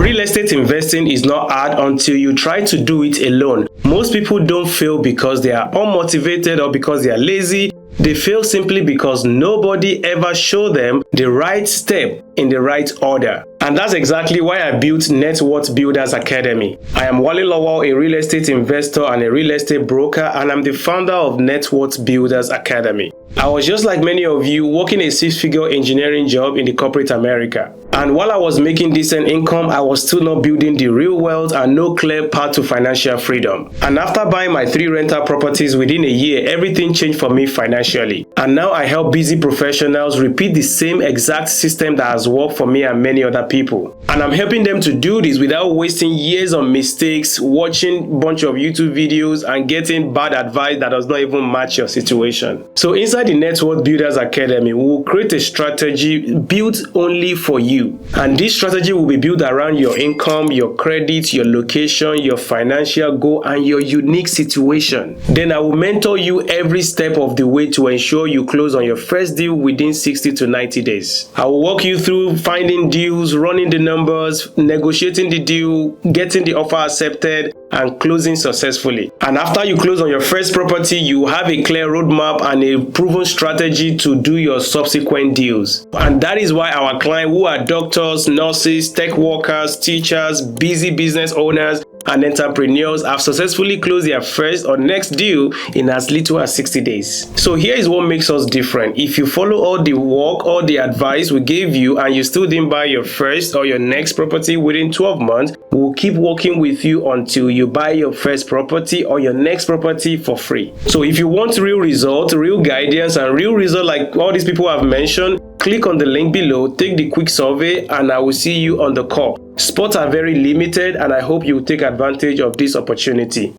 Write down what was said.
Real estate investing is not hard until you try to do it alone. Most people don't fail because they are unmotivated or because they are lazy. They fail simply because nobody ever showed them the right step in the right order. And that's exactly why I built Net Worth Builders Academy. I am Wally, a real estate investor and a real estate broker, and I'm the founder of Net Worth Builders Academy. I was just like many of you, working a six-figure engineering job in the corporate America. And while I was making decent income, I was still not building the real wealth and no clear path to financial freedom. And after buying my 3 rental properties within a year, everything changed for me financially. And now I help busy professionals repeat the same exact system that has worked for me and many other people. And I'm helping them to do this without wasting years on mistakes, watching a bunch of YouTube videos, and getting bad advice that does not even match your situation. So inside the Net Worth Builders Academy, we will create a strategy built only for you. And this strategy will be built around your income, your credit, your location, your financial goal, and your unique situation. Then I will mentor you every step of the way to ensure you close on your first deal within 60 to 90 days. I will walk you through finding deals, running the numbers, negotiating the deal, getting the offer accepted, and closing successfully. And after you close on your first property, you have a clear roadmap and a proven strategy to do your subsequent deals. And that is why our clients who are doctors, nurses, tech workers, teachers, busy business owners, and entrepreneurs have successfully closed their first or next deal in as little as 60 days. So here is what makes us different. If you follow all the work, all the advice we gave you, and you still didn't buy your first or your next property within 12 months, we'll keep working with you until you buy your first property or your next property for free. So if you want real results, real guidance, and real result like all these people have mentioned, click on the link below, take the quick survey, and I will see you on the call. Spots are very limited, and I hope you will take advantage of this opportunity.